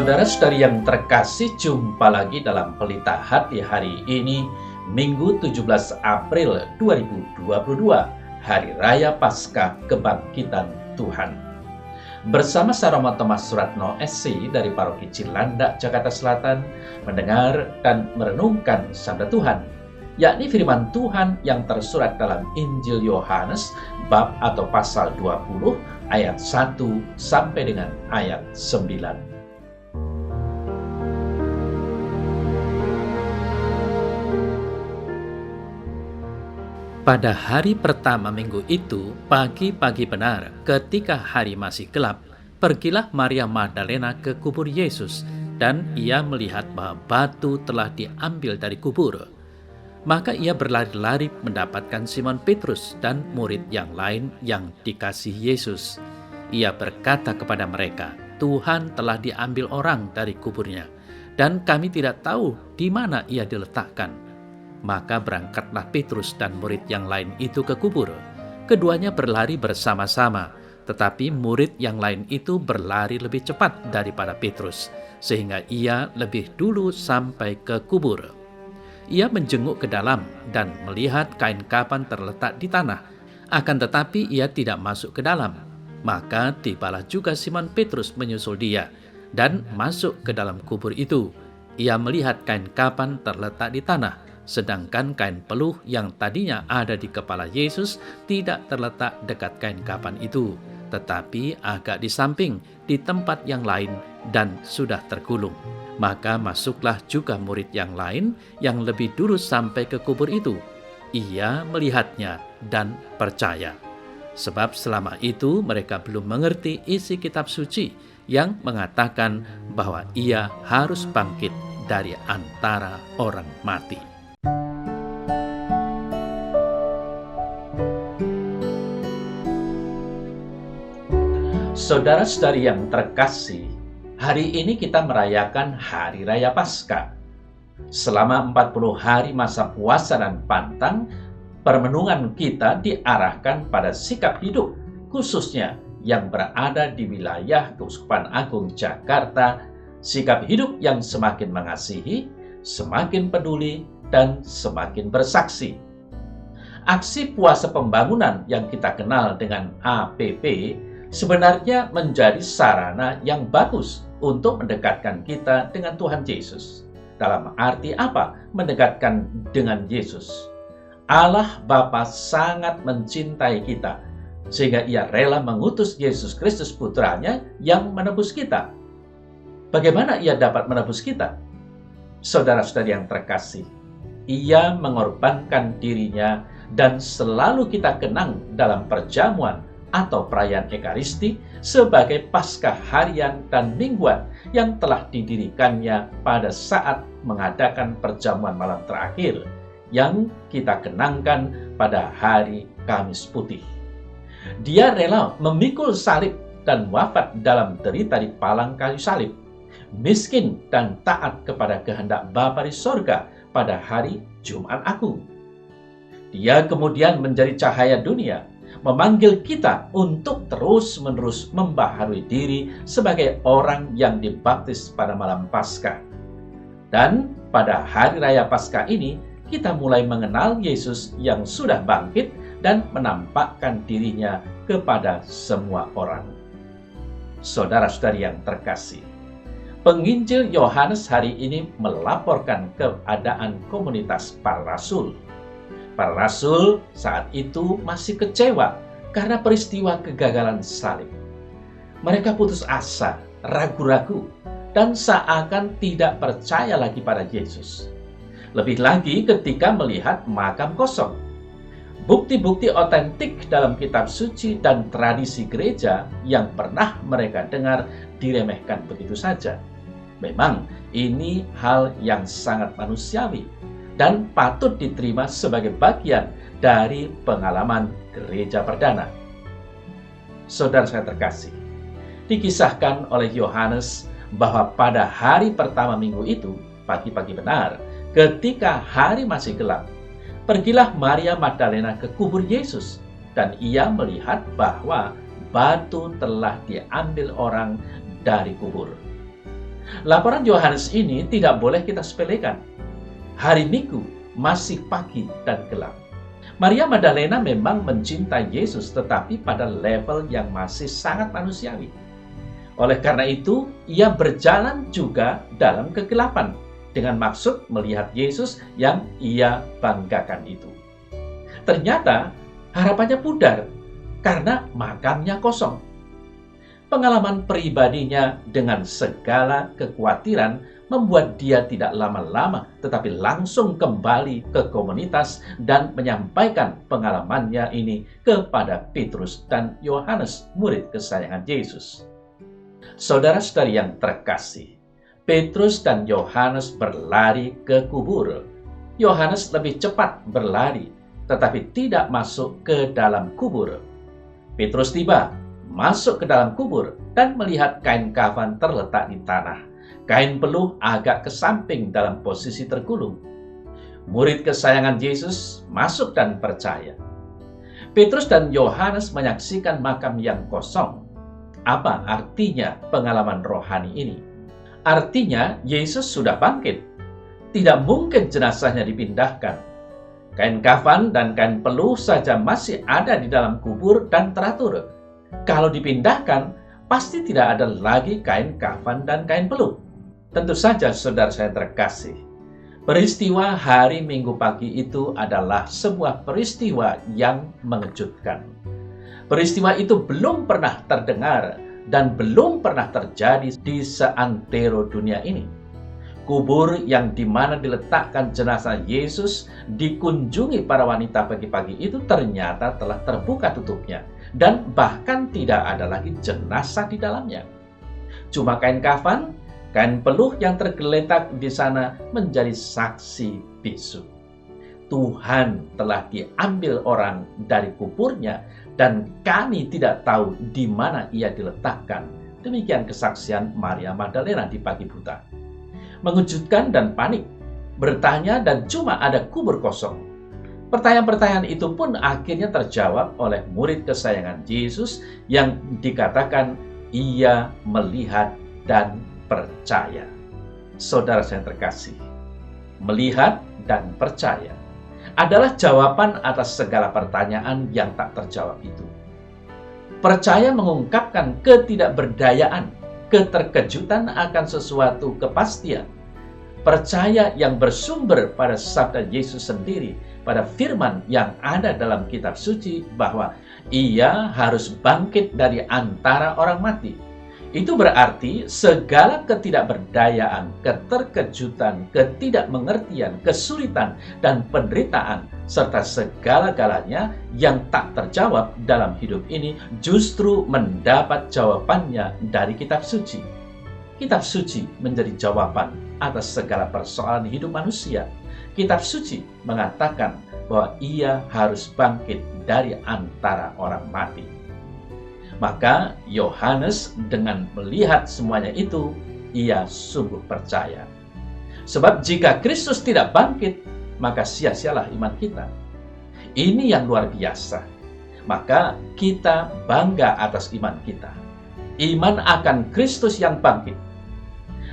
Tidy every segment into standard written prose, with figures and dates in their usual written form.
Saudara-saudari yang terkasih, jumpa lagi dalam Pelita Hati hari ini, Minggu 17 April 2022, Hari Raya Paskah Kebangkitan Tuhan. Bersama saya Romo Thomas Suratno SC dari Paroki Cilandak, Jakarta Selatan, mendengar dan merenungkan sabda Tuhan, yakni firman Tuhan yang tersurat dalam Injil Yohanes bab atau pasal 20 ayat 1 sampai dengan ayat 9. Pada hari pertama minggu itu, pagi-pagi benar, ketika hari masih gelap, pergilah Maria Magdalena ke kubur Yesus, dan ia melihat bahwa batu telah diambil dari kubur. Maka ia berlari-lari mendapatkan Simon Petrus dan murid yang lain yang dikasih Yesus. Ia berkata kepada mereka, "Tuhan telah diambil orang dari kuburnya, dan kami tidak tahu di mana ia diletakkan." Maka berangkatlah Petrus dan murid yang lain itu ke kubur. Keduanya berlari bersama-sama, tetapi murid yang lain itu berlari lebih cepat daripada Petrus, sehingga ia lebih dulu sampai ke kubur. Ia menjenguk ke dalam dan melihat kain kapan terletak di tanah, akan tetapi ia tidak masuk ke dalam. Maka tibalah juga Simon Petrus menyusul dia, dan masuk ke dalam kubur itu. Ia melihat kain kapan terletak di tanah, sedangkan kain peluh yang tadinya ada di kepala Yesus tidak terletak dekat kain kapan itu, tetapi agak di samping, di tempat yang lain, dan sudah tergulung. Maka masuklah juga murid yang lain yang lebih dulu sampai ke kubur itu. Ia melihatnya dan percaya. Sebab selama itu mereka belum mengerti isi kitab suci yang mengatakan bahwa ia harus bangkit dari antara orang mati. Saudara-saudari yang terkasih, hari ini kita merayakan Hari Raya Paskah. Selama 40 hari masa puasa dan pantang, permenungan kita diarahkan pada sikap hidup, khususnya yang berada di wilayah Keuskupan Agung Jakarta, sikap hidup yang semakin mengasihi, semakin peduli, dan semakin bersaksi. Aksi puasa pembangunan yang kita kenal dengan APP sebenarnya menjadi sarana yang bagus untuk mendekatkan kita dengan Tuhan Yesus. Dalam arti apa mendekatkan dengan Yesus? Allah Bapa sangat mencintai kita, sehingga ia rela mengutus Yesus Kristus putranya yang menebus kita. Bagaimana ia dapat menebus kita? Saudara-saudari yang terkasih, ia mengorbankan dirinya dan selalu kita kenang dalam perjamuan atau perayaan Ekaristi sebagai Paskah harian dan mingguan yang telah didirikannya pada saat mengadakan perjamuan malam terakhir yang kita kenangkan pada hari Kamis Putih. Dia rela memikul salib dan wafat dalam derita di palang kayu salib, miskin dan taat kepada kehendak Bapa di sorga pada hari Jumat Agung. Dia kemudian menjadi cahaya dunia, memanggil kita untuk terus-menerus membaharui diri sebagai orang yang dibaptis pada malam Paskah. Dan pada hari raya Paskah ini, kita mulai mengenal Yesus yang sudah bangkit dan menampakkan dirinya kepada semua orang. Saudara-saudari yang terkasih, penginjil Yohanes hari ini melaporkan keadaan komunitas para rasul. Para rasul saat itu masih kecewa karena peristiwa kegagalan salib. Mereka putus asa, ragu-ragu, dan seakan tidak percaya lagi pada Yesus. Lebih lagi ketika melihat makam kosong. Bukti-bukti otentik dalam kitab suci dan tradisi gereja yang pernah mereka dengar diremehkan begitu saja. Memang ini hal yang sangat manusiawi dan patut diterima sebagai bagian dari pengalaman gereja perdana. Saudara saya terkasih, dikisahkan oleh Yohanes bahwa pada hari pertama minggu itu, pagi-pagi benar, ketika hari masih gelap, pergilah Maria Magdalena ke kubur Yesus, dan ia melihat bahwa batu telah diambil orang dari kubur. Laporan Yohanes ini tidak boleh kita sepelekan. Hari Minggu masih pagi dan gelap. Maria Magdalena memang mencintai Yesus, tetapi pada level yang masih sangat manusiawi. Oleh karena itu, ia berjalan juga dalam kegelapan dengan maksud melihat Yesus yang ia banggakan itu. Ternyata harapannya pudar karena makamnya kosong. Pengalaman pribadinya dengan segala kekhawatiran membuat dia tidak lama-lama tetapi langsung kembali ke komunitas dan menyampaikan pengalamannya ini kepada Petrus dan Yohanes, murid kesayangan Yesus. Saudara-saudari yang terkasih, Petrus dan Yohanes berlari ke kubur. Yohanes lebih cepat berlari tetapi tidak masuk ke dalam kubur. Petrus tiba, masuk ke dalam kubur dan melihat kain kafan terletak di tanah. Kain peluh agak ke samping dalam posisi tergulung. Murid kesayangan Yesus masuk dan percaya. Petrus dan Yohanes menyaksikan makam yang kosong. Apa artinya pengalaman rohani ini? Artinya Yesus sudah bangkit. Tidak mungkin jenazahnya dipindahkan. Kain kafan dan kain peluh saja masih ada di dalam kubur dan teratur. Kalau dipindahkan, pasti tidak ada lagi kain kafan dan kain peluh. Tentu saja, saudara saya terkasih, peristiwa hari Minggu pagi itu adalah sebuah peristiwa yang mengejutkan. Peristiwa itu belum pernah terdengar dan belum pernah terjadi di seantero dunia ini. Kubur yang dimana diletakkan jenazah Yesus dikunjungi para wanita pagi-pagi itu ternyata telah terbuka tutupnya. Dan bahkan tidak ada lagi jenazah di dalamnya. Cuma kain kafan, kain peluh yang tergeletak di sana menjadi saksi bisu. Tuhan telah diambil orang dari kuburnya dan kami tidak tahu di mana ia diletakkan. Demikian kesaksian Maria Magdalena di pagi buta. Mengejutkan dan panik, bertanya dan cuma ada kubur kosong. Pertanyaan-pertanyaan itu pun akhirnya terjawab oleh murid kesayangan Yesus yang dikatakan ia melihat dan percaya. Saudara saya terkasih, melihat dan percaya adalah jawaban atas segala pertanyaan yang tak terjawab itu. Percaya mengungkapkan ketidakberdayaan, keterkejutan akan sesuatu kepastian. Percaya yang bersumber pada sabda Yesus sendiri, pada firman yang ada dalam kitab suci bahwa ia harus bangkit dari antara orang mati. Itu berarti segala ketidakberdayaan, keterkejutan, ketidakmengertian, kesulitan, dan penderitaan, serta segala-galanya yang tak terjawab dalam hidup ini justru mendapat jawabannya dari kitab suci. Kitab suci menjadi jawaban atas segala persoalan hidup manusia. Kitab suci mengatakan bahwa ia harus bangkit dari antara orang mati. Maka Yohanes dengan melihat semuanya itu, ia sungguh percaya. Sebab jika Kristus tidak bangkit, maka sia-sialah iman kita. Ini yang luar biasa. Maka kita bangga atas iman kita. Iman akan Kristus yang bangkit.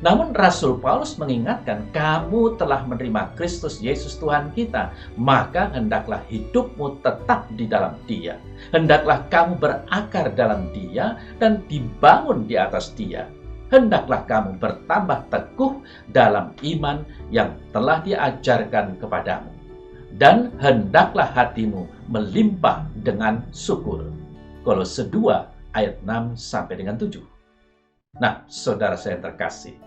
Namun Rasul Paulus mengingatkan, kamu telah menerima Kristus Yesus Tuhan kita, maka hendaklah hidupmu tetap di dalam Dia. Hendaklah kamu berakar dalam Dia dan dibangun di atas Dia. Hendaklah kamu bertambah teguh dalam iman yang telah diajarkan kepadamu. Dan hendaklah hatimu melimpah dengan syukur. Kolose 2 ayat 6 sampai dengan 7. Nah, saudara saya terkasih,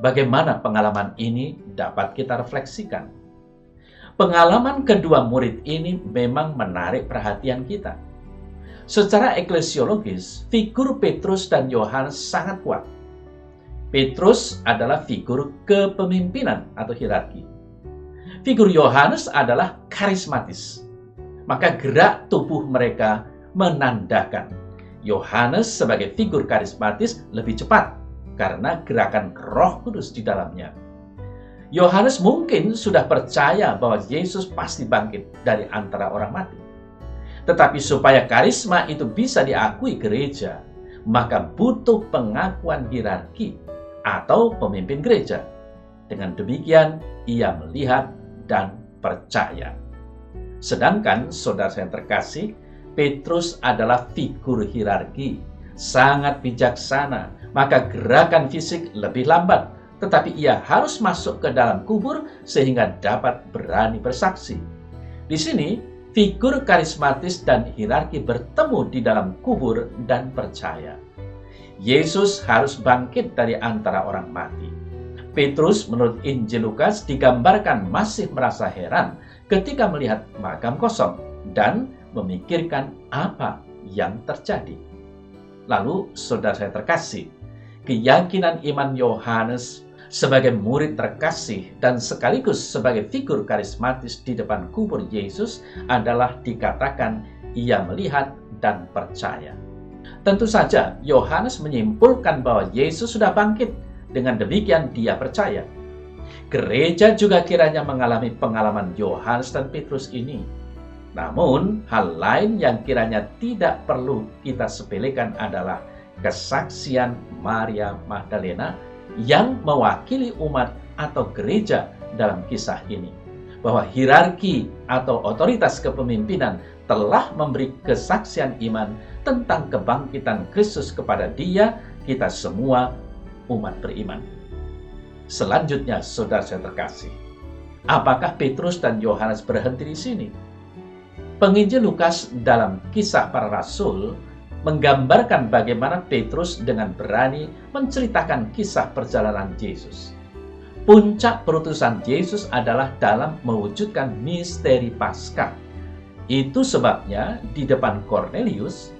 bagaimana pengalaman ini dapat kita refleksikan? Pengalaman kedua murid ini memang menarik perhatian kita. Secara eklesiologis, figur Petrus dan Yohanes sangat kuat. Petrus adalah figur kepemimpinan atau hierarki. Figur Yohanes adalah karismatis. Maka gerak tubuh mereka menandakan Yohanes sebagai figur karismatis lebih cepat karena gerakan Roh Kudus di dalamnya. Yohanes mungkin sudah percaya bahwa Yesus pasti bangkit dari antara orang mati. Tetapi supaya karisma itu bisa diakui gereja, maka butuh pengakuan hierarki atau pemimpin gereja. Dengan demikian, ia melihat dan percaya. Sedangkan, saudara yang terkasih, Petrus adalah figur hierarki, sangat bijaksana, maka gerakan fisik lebih lambat, tetapi ia harus masuk ke dalam kubur sehingga dapat berani bersaksi. Di sini, figur karismatis dan hierarki bertemu di dalam kubur dan percaya. Yesus harus bangkit dari antara orang mati. Petrus menurut Injil Lukas digambarkan masih merasa heran ketika melihat makam kosong dan memikirkan apa yang terjadi. Lalu, saudara saya terkasih, keyakinan iman Yohanes sebagai murid terkasih dan sekaligus sebagai figur karismatis di depan kubur Yesus adalah dikatakan ia melihat dan percaya. Tentu saja, Yohanes menyimpulkan bahwa Yesus sudah bangkit. Dengan demikian, dia percaya. Gereja juga kiranya mengalami pengalaman Yohanes dan Petrus ini. Namun, hal lain yang kiranya tidak perlu kita sepelekan adalah kesaksian Maria Magdalena yang mewakili umat atau gereja dalam kisah ini. Bahwa hierarki atau otoritas kepemimpinan telah memberi kesaksian iman tentang kebangkitan Kristus kepada dia, kita semua umat beriman. Selanjutnya, saudara saya terkasih, apakah Petrus dan Yohanes berhenti di sini? Penginjil Lukas dalam Kisah Para Rasul menggambarkan bagaimana Petrus dengan berani menceritakan kisah perjalanan Yesus. Puncak perutusan Yesus adalah dalam mewujudkan misteri Paskah. Itu sebabnya di depan Kornelius,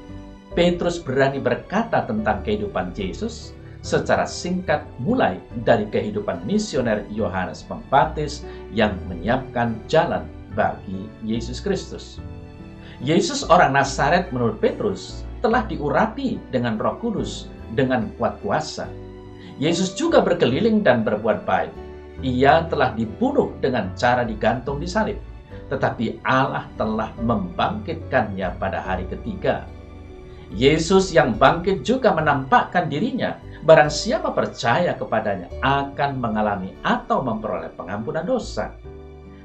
Petrus berani berkata tentang kehidupan Yesus secara singkat, mulai dari kehidupan misioner Yohanes Pembaptis yang menyiapkan jalan bagi Yesus Kristus. Yesus orang Nazaret menurut Petrus telah diurapi dengan Roh Kudus dengan kuat kuasa. Yesus juga berkeliling dan berbuat baik. Ia telah dibunuh dengan cara digantung di salib, tetapi Allah telah membangkitkannya pada hari ketiga. Yesus yang bangkit juga menampakkan dirinya. Barang siapa percaya kepadanya akan mengalami atau memperoleh pengampunan dosa.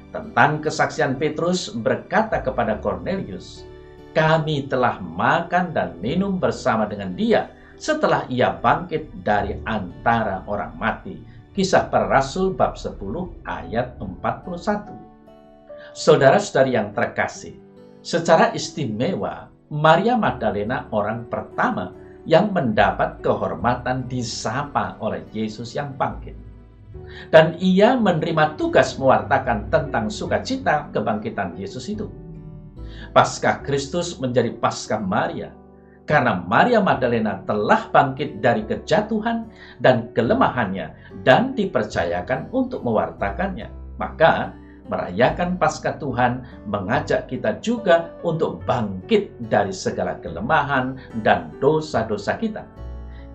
Tentang kesaksian Petrus berkata kepada Kornelius, "Kami telah makan dan minum bersama dengan dia setelah ia bangkit dari antara orang mati." Kisah Para Rasul bab 10 ayat 41. Saudara-saudari yang terkasih, secara istimewa Maria Magdalena orang pertama yang mendapat kehormatan disapa oleh Yesus yang bangkit. Dan ia menerima tugas mewartakan tentang sukacita kebangkitan Yesus itu. Paskah Kristus menjadi Paskah Maria, karena Maria Magdalena telah bangkit dari kejatuhan dan kelemahannya dan dipercayakan untuk mewartakannya. Maka, merayakan Paskah Tuhan mengajak kita juga untuk bangkit dari segala kelemahan dan dosa-dosa kita.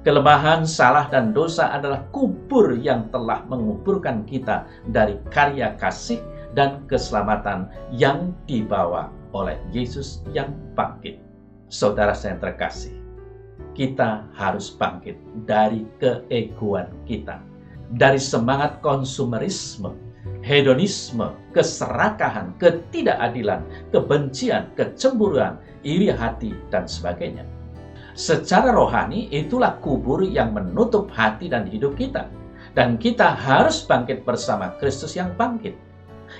Kelemahan, salah, dan dosa adalah kubur yang telah menguburkan kita dari karya kasih dan keselamatan yang dibawa oleh Yesus yang bangkit. Saudara saya terkasih, kita harus bangkit dari keegoan kita, dari semangat konsumerisme, hedonisme, keserakahan, ketidakadilan, kebencian, kecemburuan, iri hati, dan sebagainya. Secara rohani, itulah kubur yang menutup hati dan hidup kita. Dan kita harus bangkit bersama Kristus yang bangkit.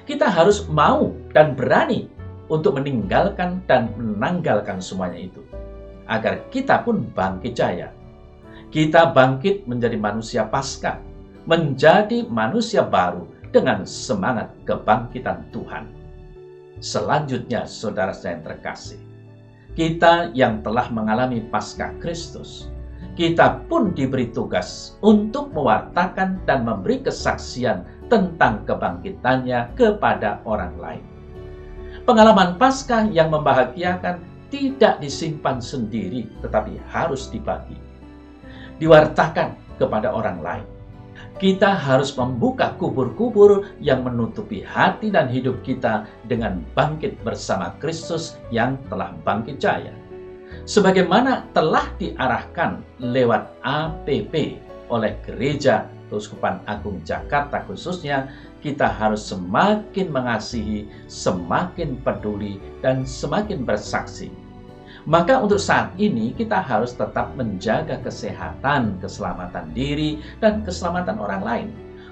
Kita harus mau dan berani untuk meninggalkan dan menanggalkan semuanya itu, agar kita pun bangkit jaya. Kita bangkit menjadi manusia Paskah, menjadi manusia baru dengan semangat kebangkitan Tuhan. Selanjutnya, saudara saya yang terkasih, kita yang telah mengalami Paskah Kristus, kita pun diberi tugas untuk mewartakan dan memberi kesaksian tentang kebangkitannya kepada orang lain. Pengalaman Paskah yang membahagiakan tidak disimpan sendiri, tetapi harus dibagi, diwartakan kepada orang lain. Kita harus membuka kubur-kubur yang menutupi hati dan hidup kita dengan bangkit bersama Kristus yang telah bangkit jaya. Sebagaimana telah diarahkan lewat APP oleh gereja Keuskupan Agung Jakarta khususnya, kita harus semakin mengasihi, semakin peduli, dan semakin bersaksi. Maka untuk saat ini kita harus tetap menjaga kesehatan, keselamatan diri, dan keselamatan orang lain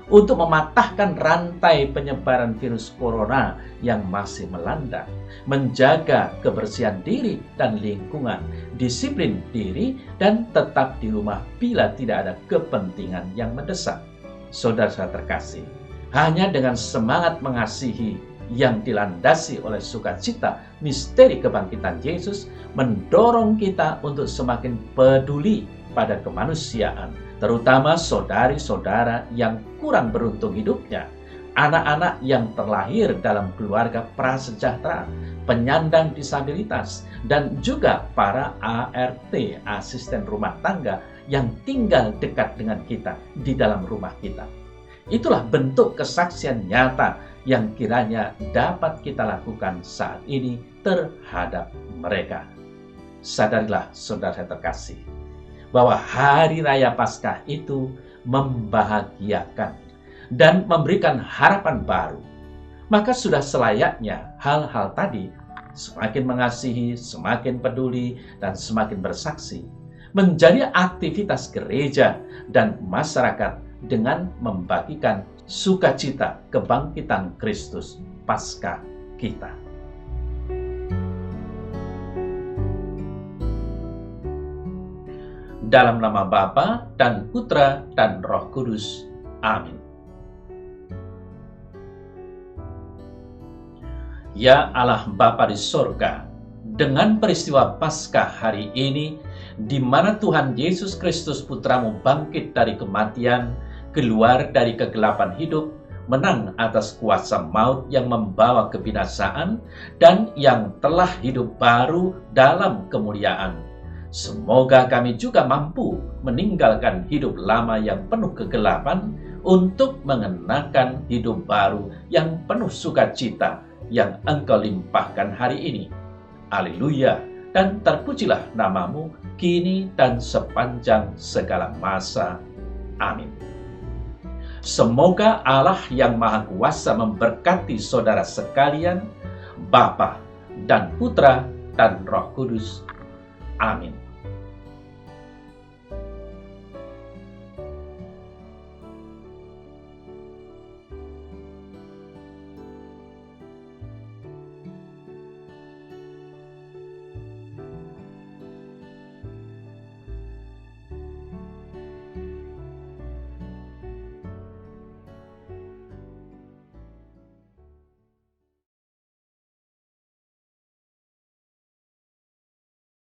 untuk mematahkan rantai penyebaran virus corona yang masih melanda, menjaga kebersihan diri dan lingkungan, disiplin diri, dan tetap di rumah bila tidak ada kepentingan yang mendesak. Saudara-saudara terkasih, hanya dengan semangat mengasihi yang dilandasi oleh sukacita misteri kebangkitan Yesus mendorong kita untuk semakin peduli pada kemanusiaan, terutama saudari-saudara yang kurang beruntung hidupnya, anak-anak yang terlahir dalam keluarga prasejahtera, penyandang disabilitas, dan juga para ART, asisten rumah tangga, yang tinggal dekat dengan kita di dalam rumah kita. Itulah bentuk kesaksian nyata yang kiranya dapat kita lakukan saat ini terhadap mereka. Sadarilah saudara terkasih, bahwa hari raya Paskah itu membahagiakan dan memberikan harapan baru. Maka sudah selayaknya hal-hal tadi, semakin mengasihi, semakin peduli, dan semakin bersaksi, menjadi aktivitas gereja dan masyarakat dengan membagikan sukacita kebangkitan Kristus Paskah kita. Dalam nama Bapa dan Putra dan Roh Kudus. Amin. Ya Allah Bapa di sorga, dengan peristiwa Paskah hari ini, di mana Tuhan Yesus Kristus Putramu bangkit dari kematian, keluar dari kegelapan hidup, menang atas kuasa maut yang membawa kebinasaan, dan yang telah hidup baru dalam kemuliaan. Semoga kami juga mampu meninggalkan hidup lama yang penuh kegelapan untuk mengenakan hidup baru yang penuh sukacita yang Engkau limpahkan hari ini. Haleluya, dan terpujilah namamu kini dan sepanjang segala masa. Amin. Semoga Allah yang Maha Kuasa memberkati saudara sekalian, Bapa dan Putra dan Roh Kudus. Amin.